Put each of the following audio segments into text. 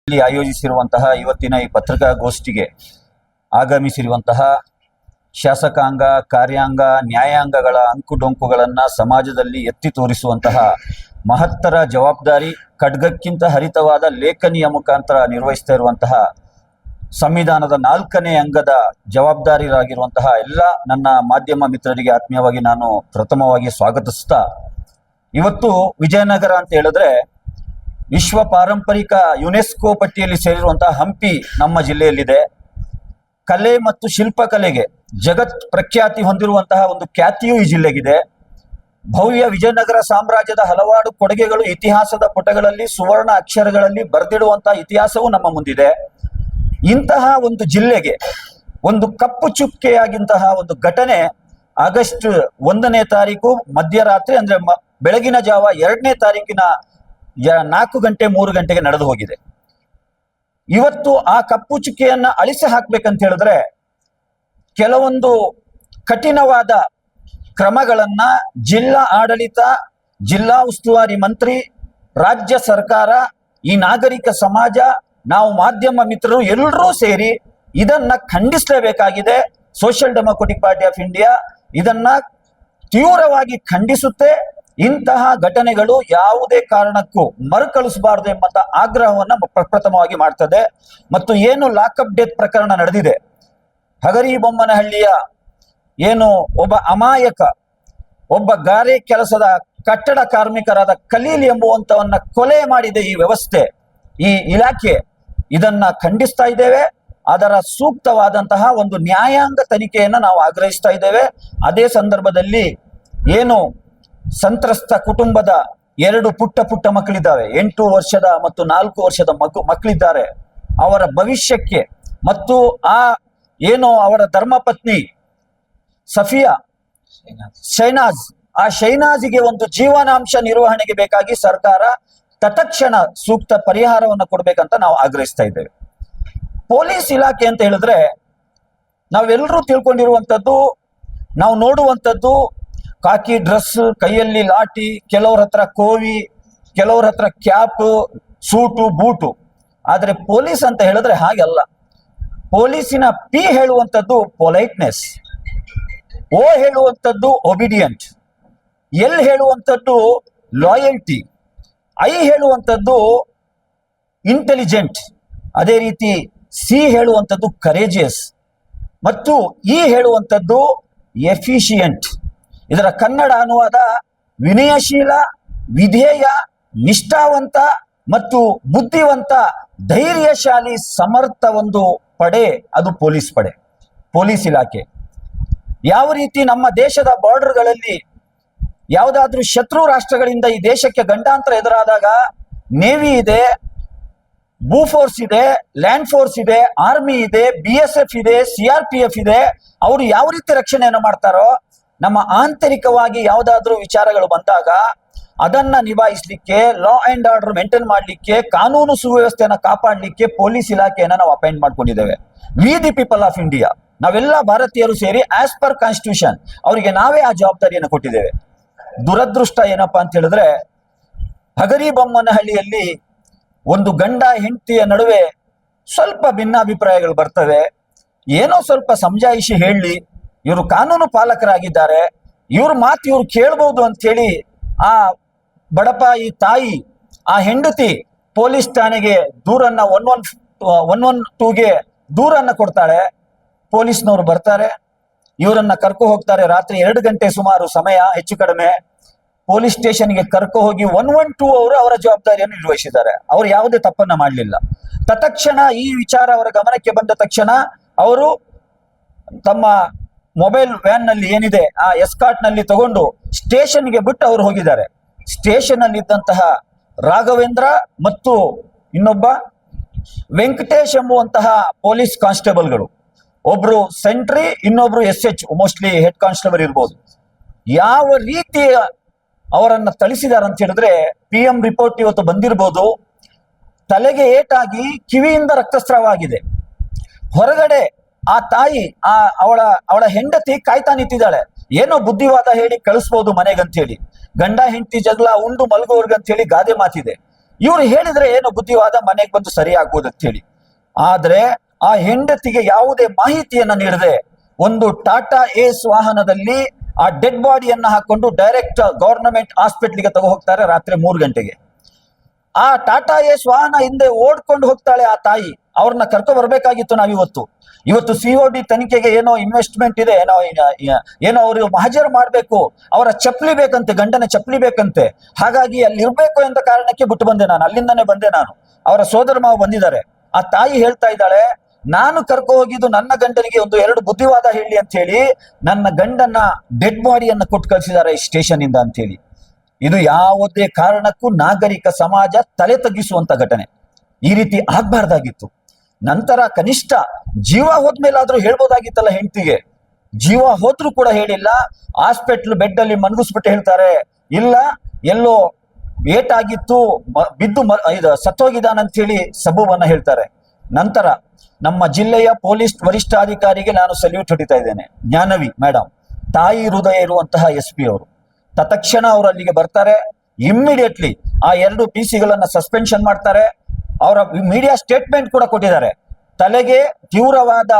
ಇಲ್ಲಿ ಆಯೋಜಿಸಿರುವಂತಹ ಇವತ್ತಿನ ಈ ಪತ್ರಿಕಾಗೋಷ್ಠಿಗೆ ಆಗಮಿಸಿರುವಂತಹ ಶಾಸಕಾಂಗ, ಕಾರ್ಯಾಂಗ, ನ್ಯಾಯಾಂಗಗಳ ಅಂಕುಡೊಂಕುಗಳನ್ನ ಸಮಾಜದಲ್ಲಿ ಎತ್ತಿ ತೋರಿಸುವಂತಹ ಮಹತ್ತರ ಜವಾಬ್ದಾರಿ ಖಡ್ಗಕ್ಕಿಂತ ಹರಿತವಾದ ಲೇಖನಿಯ ಮುಖಾಂತರ ನಿರ್ವಹಿಸ್ತಾ ಇರುವಂತಹ ಸಂವಿಧಾನದ 4ನೇ ಅಂಗದ ಜವಾಬ್ದಾರಿಯಾಗಿರುವಂತಹ ಎಲ್ಲ ನನ್ನ ಮಾಧ್ಯಮ ಮಿತ್ರರಿಗೆ ಆತ್ಮೀಯವಾಗಿ ನಾನು ಪ್ರಥಮವಾಗಿ ಸ್ವಾಗತಿಸ್ತಾ, ಇವತ್ತು ವಿಜಯನಗರ ಅಂತ ಹೇಳಿದ್ರೆ ವಿಶ್ವ ಪಾರಂಪರಿಕ ಯುನೆಸ್ಕೋ ಪಟ್ಟಿಯಲ್ಲಿ ಸೇರಿರುವಂತಹ ಹಂಪಿ ನಮ್ಮ ಜಿಲ್ಲೆಯಲ್ಲಿದೆ. ಕಲೆ ಮತ್ತು ಶಿಲ್ಪಕಲೆಗೆ ಜಗತ್ ಪ್ರಖ್ಯಾತಿ ಹೊಂದಿರುವಂತಹ ಒಂದು ಖ್ಯಾತಿಯೂ ಈ ಜಿಲ್ಲೆಗಿದೆ. ಭವ್ಯ ವಿಜಯನಗರ ಸಾಮ್ರಾಜ್ಯದ ಹಲವಾರು ಕೊಡುಗೆಗಳು ಇತಿಹಾಸದ ಪುಟಗಳಲ್ಲಿ ಸುವರ್ಣ ಅಕ್ಷರಗಳಲ್ಲಿ ಬರೆದಿಡುವಂತಹ ಇತಿಹಾಸವೂ ನಮ್ಮ ಮುಂದಿದೆ. ಇಂತಹ ಒಂದು ಜಿಲ್ಲೆಗೆ ಒಂದು ಕಪ್ಪು ಚುಕ್ಕೆಯಾಗಿಂತಹ ಒಂದು ಘಟನೆ ಆಗಸ್ಟ್ 1ನೇ ತಾರೀಕು ಮಧ್ಯರಾತ್ರಿ ಅಂದ್ರೆ ಬೆಳಗಿನ ಜಾವ 2ನೇ ತಾರೀಕಿನ 4 ಗಂಟೆ 3 ಗಂಟೆಗೆ ನಡೆದು ಹೋಗಿದೆ. ಇವತ್ತು ಆ ಕಪ್ಪು ಚುಕ್ಕೆಯನ್ನ ಅಳಿಸಿ ಹಾಕ್ಬೇಕಂತ ಹೇಳಿದ್ರೆ ಕೆಲವೊಂದು ಕಠಿಣವಾದ ಕ್ರಮಗಳನ್ನ ಜಿಲ್ಲಾ ಆಡಳಿತ, ಜಿಲ್ಲಾ ಉಸ್ತುವಾರಿ ಮಂತ್ರಿ, ರಾಜ್ಯ ಸರ್ಕಾರ, ಈ ನಾಗರಿಕ ಸಮಾಜ, ನಾವು ಮಾಧ್ಯಮ ಮಿತ್ರರು ಎಲ್ಲರೂ ಸೇರಿ ಇದನ್ನ ಖಂಡಿಸಲೇಬೇಕಾಗಿದೆ. Social Democratic Party of India ಇದನ್ನ ತೀವ್ರವಾಗಿ ಖಂಡಿಸುತ್ತೆ. ಇಂತಹ ಘಟನೆಗಳು ಯಾವುದೇ ಕಾರಣಕ್ಕೂ ಮರುಕಳಿಸಬಾರದು ಎಂಬಂತ ಆಗ್ರಹವನ್ನ ಪ್ರಪ್ರಥಮವಾಗಿ ಮಾಡ್ತದೆ. ಮತ್ತು ಏನು ಲಾಕಪ್ ಡೆತ್ ಪ್ರಕರಣ ನಡೆದಿದೆ, ಹಗರಿಬೊಮ್ಮನಹಳ್ಳಿಯ ಏನು ಒಬ್ಬ ಅಮಾಯಕ, ಒಬ್ಬ ಗಾರೆ ಕೆಲಸದ ಕಟ್ಟಡ ಕಾರ್ಮಿಕರಾದ ಖಲೀಲ್ ಎಂಬುವಂತವನ್ನ ಕೊಲೆ ಮಾಡಿದೆ ಈ ವ್ಯವಸ್ಥೆ, ಈ ಇಲಾಖೆ. ಇದನ್ನ ಖಂಡಿಸ್ತಾ ಇದ್ದೇವೆ. ಅದರ ಸೂಕ್ತವಾದಂತಹ ಒಂದು ನ್ಯಾಯಾಂಗ ತನಿಖೆಯನ್ನ ನಾವು ಆಗ್ರಹಿಸ್ತಾ ಇದ್ದೇವೆ. ಅದೇ ಸಂದರ್ಭದಲ್ಲಿ ಏನು ಸಂತ್ರಸ್ತ ಕುಟುಂಬದ 2 ಪುಟ್ಟ ಮಕ್ಕಳಿದ್ದಾವೆ, 8 ವರ್ಷದ ಮತ್ತು 4 ವರ್ಷದ ಮಕ್ಕಳಿದ್ದಾರೆ. ಅವರ ಭವಿಷ್ಯಕ್ಕೆ ಮತ್ತು ಆ ಏನು ಅವರ ಧರ್ಮಪತ್ನಿ ಸಫಿಯಾ ಶೈನಾಜ್, ಆ ಶೈನಾಜಿಗೆ ಒಂದು ಜೀವನಾಂಶ ನಿರ್ವಹಣೆಗೆ ಬೇಕಾಗಿ ಸರ್ಕಾರ ತತ್ಕ್ಷಣ ಸೂಕ್ತ ಪರಿಹಾರವನ್ನು ಕೊಡ್ಬೇಕಂತ ನಾವು ಆಗ್ರಹಿಸ್ತಾ ಇದ್ದೇವೆ. ಪೊಲೀಸ್ ಇಲಾಖೆ ಅಂತ ಹೇಳಿದ್ರೆ ನಾವೆಲ್ಲರೂ ತಿಳ್ಕೊಂಡಿರುವಂಥದ್ದು, ನಾವು ನೋಡುವಂಥದ್ದು ಕಾಕಿ ಡ್ರೆಸ್, ಕೈಯಲ್ಲಿ ಲಾಠಿ, ಕೆಲವ್ರ ಹತ್ರ ಕೋವಿ, ಕೆಲವ್ರ ಹತ್ರ ಕ್ಯಾಪ್, ಸೂಟು, ಬೂಟು. ಆದ್ರೆ ಪೊಲೀಸ್ ಅಂತ ಹೇಳಿದ್ರೆ ಹಾಗಲ್ಲ. ಪೊಲೀಸಿನ ಪಿ ಹೇಳುವಂಥದ್ದು ಪೊಲೈಟ್ನೆಸ್, ಓ ಹೇಳುವಂಥದ್ದು ಒಬಿಡಿಯಂಟ್, ಎಲ್ ಹೇಳುವಂಥದ್ದು ಲಾಯಲ್ಟಿ, ಐ ಹೇಳುವಂಥದ್ದು ಇಂಟೆಲಿಜೆಂಟ್, ಅದೇ ರೀತಿ ಸಿ ಹೇಳುವಂಥದ್ದು ಕರೇಜಿಯಸ್ ಮತ್ತು ಇ ಹೇಳುವಂಥದ್ದು ಎಫಿಷಿಯಂಟ್. ಇದರ ಕನ್ನಡ ಅನುವಾದ ವಿನಯಶೀಲ, ವಿಧೇಯ, ನಿಷ್ಠಾವಂತ ಮತ್ತು ಬುದ್ಧಿವಂತ, ಧೈರ್ಯಶಾಲಿ, ಸಮರ್ಥ ಒಂದು ಪಡೆ, ಅದು ಪೊಲೀಸ್ ಪಡೆ, ಪೊಲೀಸ್ ಇಲಾಖೆ. ಯಾವ ರೀತಿ ನಮ್ಮ ದೇಶದ ಬಾರ್ಡರ್ಗಳಲ್ಲಿ ಯಾವುದಾದ್ರೂ ಶತ್ರು ರಾಷ್ಟ್ರಗಳಿಂದ ಈ ದೇಶಕ್ಕೆ ಗಂಡಾಂತರ ಎದುರಾದಾಗ ನೇವಿ ಇದೆ, ಭೂ ಫೋರ್ಸ್ ಇದೆ, ಲ್ಯಾಂಡ್ ಫೋರ್ಸ್ ಇದೆ, ಆರ್ಮಿ ಇದೆ, BSF ಇದೆ, CRPF ಇದೆ, ಅವರು ಯಾವ ರೀತಿ ರಕ್ಷಣೆಯನ್ನು ಮಾಡ್ತಾರೋ, ನಮ್ಮ ಆಂತರಿಕವಾಗಿ ಯಾವುದಾದ್ರೂ ವಿಚಾರಗಳು ಬಂದಾಗ ಅದನ್ನ ನಿಭಾಯಿಸಲಿಕ್ಕೆ, ಲಾ ಅಂಡ್ ಆರ್ಡರ್ ಮೇಂಟೈನ್ ಮಾಡಲಿಕ್ಕೆ, ಕಾನೂನು ಸುವ್ಯವಸ್ಥೆಯನ್ನು ಕಾಪಾಡಲಿಕ್ಕೆ ಪೊಲೀಸ್ ಇಲಾಖೆಯನ್ನು ನಾವು ಅಪಾಯಿಂಟ್ ಮಾಡ್ಕೊಂಡಿದ್ದೇವೆ. We the people of India, ನಾವೆಲ್ಲ ಭಾರತೀಯರು ಸೇರಿ ಆಸ್ ಪರ್ ಕಾನ್ಸ್ಟಿಟ್ಯೂಷನ್ ಅವರಿಗೆ ನಾವೇ ಆ ಜವಾಬ್ದಾರಿಯನ್ನು ಕೊಟ್ಟಿದ್ದೇವೆ. ದುರದೃಷ್ಟ ಏನಪ್ಪಾ ಅಂತ ಹೇಳಿದ್ರೆ ಹಗರಿಬೊಮ್ಮನಹಳ್ಳಿಯಲ್ಲಿ ಒಂದು ಗಂಡ ಹೆಂಡತಿಯ ನಡುವೆ ಸ್ವಲ್ಪ ಭಿನ್ನಾಭಿಪ್ರಾಯಗಳು ಬರ್ತವೆ. ಏನೋ ಸ್ವಲ್ಪ ಸಮಜಾಯಿಷಿ ಹೇಳಿ, ಇವರು ಕಾನೂನು ಪಾಲಕರಾಗಿದ್ದಾರೆ, ಇವ್ರ ಮಾತು ಇವ್ರು ಕೇಳ್ಬಹುದು ಅಂತ ಹೇಳಿ ಆ ಬಡಪಾಯಿ ತಾಯಿ, ಆ ಹೆಂಡತಿ ಪೊಲೀಸ್ ಠಾಣೆಗೆ ದೂರನ್ನ 112ಗೆ ದೂರನ್ನ ಕೊಡ್ತಾಳೆ. ಪೊಲೀಸ್ನವರು ಬರ್ತಾರೆ, ಇವರನ್ನ ಕರ್ಕೊ ಹೋಗ್ತಾರೆ. ರಾತ್ರಿ 2 ಗಂಟೆ ಸುಮಾರು ಸಮಯ, ಹೆಚ್ಚು ಕಡಿಮೆ. ಪೊಲೀಸ್ ಸ್ಟೇಷನ್ಗೆ ಕರ್ಕೊ ಹೋಗಿ 112 ಅವರು ಅವರ ಜವಾಬ್ದಾರಿಯನ್ನು ನಿರ್ವಹಿಸಿದ್ದಾರೆ. ಅವರು ಯಾವುದೇ ತಪ್ಪನ್ನ ಮಾಡಲಿಲ್ಲ. ತತ್ಕ್ಷಣ ಈ ವಿಚಾರ ಅವರ ಗಮನಕ್ಕೆ ಬಂದ ತಕ್ಷಣ ಅವರು ತಮ್ಮ ಮೊಬೈಲ್ ವ್ಯಾನ್ ನಲ್ಲಿ ಏನಿದೆ ಆ ಎಸ್ಕಾರ್ಟ್ ನಲ್ಲಿ ತಗೊಂಡು ಸ್ಟೇಷನ್ಗೆ ಬಿಟ್ಟು ಅವರು ಹೋಗಿದ್ದಾರೆ. ಸ್ಟೇಷನ್ ಅಲ್ಲಿ ಇದ್ದಂತಹ ರಾಘವೇಂದ್ರ ಮತ್ತು ಇನ್ನೊಬ್ಬ ವೆಂಕಟೇಶ್ ಎಂಬುವಂತಹ ಪೊಲೀಸ್ ಕಾನ್ಸ್ಟೇಬಲ್ಗಳು, ಒಬ್ರು ಸೆಂಟ್ರಿ, ಇನ್ನೊಬ್ರು SH, ಮೋಸ್ಟ್ಲಿ ಹೆಡ್ ಕಾನ್ಸ್ಟೇಬಲ್ ಇರ್ಬೋದು, ಯಾವ ರೀತಿ ಅವರನ್ನ ಥಳಿಸಿದ್ದಾರೆ ಅಂತ ಹೇಳಿದ್ರೆ PM ರಿಪೋರ್ಟ್ ಇವತ್ತು ಬಂದಿರಬಹುದು. ತಲೆಗೆ ಏಟಾಗಿ ಕಿವಿಯಿಂದ ರಕ್ತಸ್ರಾವ ಆಗಿದೆ. ಹೊರಗಡೆ ಆ ತಾಯಿ, ಅವಳ ಹೆಂಡತಿ ಕಾಯ್ತಾ ನಿಂತಿದ್ದಾಳೆ. ಏನೋ ಬುದ್ಧಿವಾದ ಹೇಳಿ ಕಳಿಸ್ಬೋದು ಮನೆಗಂತ ಹೇಳಿ, ಗಂಡ ಹೆಂಡತಿ ಜಗಳ ಉಂಡು ಮಲಗೋರ್ಗಂತ ಹೇಳಿ ಗಾದೆ ಮಾತಿದೆ. ಇವ್ರು ಹೇಳಿದ್ರೆ ಏನು ಬುದ್ಧಿವಾದ ಮನೆಗೆ ಬಂದು ಸರಿ ಆಗ್ಬೋದು ಅಂತ ಹೇಳಿ. ಆದ್ರೆ ಆ ಹೆಂಡತಿಗೆ ಯಾವುದೇ ಮಾಹಿತಿಯನ್ನ ನೀಡದೆ ಒಂದು ಟಾಟಾ ಏಸ್ ವಾಹನದಲ್ಲಿ ಆ ಡೆಡ್ ಬಾಡಿಯನ್ನ ಹಾಕೊಂಡು ಡೈರೆಕ್ಟ್ ಗವರ್ನಮೆಂಟ್ ಹಾಸ್ಪಿಟ್ಲಿಗೆ ತಗೋ ಹೋಗ್ತಾರೆ ರಾತ್ರಿ 3 ಗಂಟೆಗೆ. ಆ ಟಾಟಾ ಏಸ್ ವಾಹನ ಹಿಂದೆ ಓಡ್ಕೊಂಡು ಹೋಗ್ತಾಳೆ ಆ ತಾಯಿ. ಅವ್ರನ್ನ ಕರ್ಕೊ ಬರ್ಬೇಕಾಗಿತ್ತು ಇವತ್ತು COD ತನಿಖೆಗೆ ಏನೋ ಇನ್ವೆಸ್ಟ್ಮೆಂಟ್ ಇದೆ, ಏನೋ ಅವರು ಹಾಜರು ಮಾಡ್ಬೇಕು, ಅವರ ಚಪ್ಪಲಿ ಬೇಕಂತೆ, ಗಂಡನ ಚಪ್ಪಲಿ ಬೇಕಂತೆ. ಹಾಗಾಗಿ ಅಲ್ಲಿ ಇರ್ಬೇಕು ಎಂದ ಕಾರಣಕ್ಕೆ ಬಿಟ್ಟು ಬಂದೆ ನಾನು, ಅಲ್ಲಿಂದಾನೆ ಬಂದೆ ನಾನು. ಅವರ ಸೋದರ ಮಾವ ಬಂದಿದ್ದಾರೆ. ಆ ತಾಯಿ ಹೇಳ್ತಾ ಇದ್ದಾಳೆ, ನಾನು ಕರ್ಕೊ ಹೋಗಿದ್ದು ನನ್ನ ಗಂಡನಿಗೆ 2 ಬುದ್ಧಿವಾದ ಹೇಳಿ ಅಂತ ಹೇಳಿ ನನ್ನ ಗಂಡನ ಡೆಡ್ ಬಾಡಿಯನ್ನ ಕೊಟ್ಟು ಕಳಿಸಿದ್ದಾರೆ ಈ ಸ್ಟೇಷನ್ ಇಂದ ಅಂತ ಹೇಳಿ. ಇದು ಯಾವುದೇ ಕಾರಣಕ್ಕೂ ನಾಗರಿಕ ಸಮಾಜ ತಲೆ ತಗ್ಗಿಸುವಂತ ಘಟನೆ. ಈ ರೀತಿ ಆಗ್ಬಾರ್ದಾಗಿತ್ತು. ನಂತರ ಕನಿಷ್ಠ ಜೀವ ಹೋದ್ಮೇಲಾದ್ರೂ ಹೇಳ್ಬೋದಾಗಿತ್ತಲ್ಲ ಹೆಂಡತಿಗೆ. ಜೀವ ಹೋದ್ರೂ ಕೂಡ ಹೇಳಿಲ್ಲ. ಹಾಸ್ಪಿಟ್ಲ್ ಬೆಡ್ ಅಲ್ಲಿ ಮನ್ಗಿಸ್ಬಿಟ್ಟು ಹೇಳ್ತಾರೆ, ಇಲ್ಲ ಎಲ್ಲೋ ಏಟಾಗಿತ್ತು, ಬಿದ್ದು ಸತ್ತೋಗಿದ್ದಾನಂತ ಹೇಳಿ ಸಬೂಬನ್ನ ಹೇಳ್ತಾರೆ. ನಂತರ ನಮ್ಮ ಜಿಲ್ಲೆಯ ಪೊಲೀಸ್ ವರಿಷ್ಠಾಧಿಕಾರಿಗೆ ನಾನು ಸಲ್ಯೂಟ್ ಹೊಡಿತಾ ಇದ್ದೇನೆ, ಜ್ಞಾನವಿ ಮೇಡಮ್, ತಾಯಿ ಹೃದಯ ಇರುವಂತಹ SP ಅವರು. ತತ್ಕ್ಷಣ ಅವರು ಅಲ್ಲಿಗೆ ಬರ್ತಾರೆ. ಇಮ್ಮಿಡಿಯೇಟ್ಲಿ ಆ 2 PC ಸಸ್ಪೆನ್ಷನ್ ಮಾಡ್ತಾರೆ. ಅವರ ಮೀಡಿಯಾ ಸ್ಟೇಟ್ಮೆಂಟ್ ಕೂಡ ಕೊಟ್ಟಿದ್ದಾರೆ. ತಲೆಗೆ ತೀವ್ರವಾದ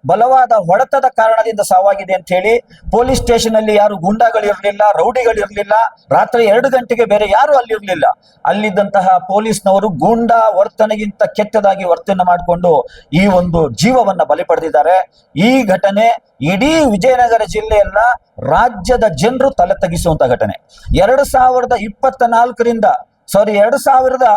ಬಲವಾದ ಹೊಡೆತದ ಕಾರಣದಿಂದ ಸಾವಾಗಿದೆ ಅಂತ ಹೇಳಿ. ಪೊಲೀಸ್ ಸ್ಟೇಷನ್ ಅಲ್ಲಿ ಯಾರು ಗೂಂಡಾಗಳಿರ್ಲಿಲ್ಲ, ರೌಡಿಗಳಿರ್ಲಿಲ್ಲ. ರಾತ್ರಿ 2 ಗಂಟೆಗೆ ಬೇರೆ ಯಾರು ಅಲ್ಲಿರ್ಲಿಲ್ಲ. ಅಲ್ಲಿದ್ದಂತಹ ಪೊಲೀಸ್ನವರು ಗೂಂಡಾ ವರ್ತನೆಗಿಂತ ಕೆಟ್ಟದಾಗಿ ವರ್ತನೆ ಮಾಡಿಕೊಂಡು ಈ ಒಂದು ಜೀವವನ್ನ ಬಲಿ ಪಡೆದಿದ್ದಾರೆ. ಈ ಘಟನೆ ಇಡೀ ವಿಜಯನಗರ ಜಿಲ್ಲೆಯಲ್ಲ, ರಾಜ್ಯದ ಜನರು ತಲೆ ತಗ್ಗಿಸುವಂತ ಘಟನೆ. 2024ರಿಂದ 2000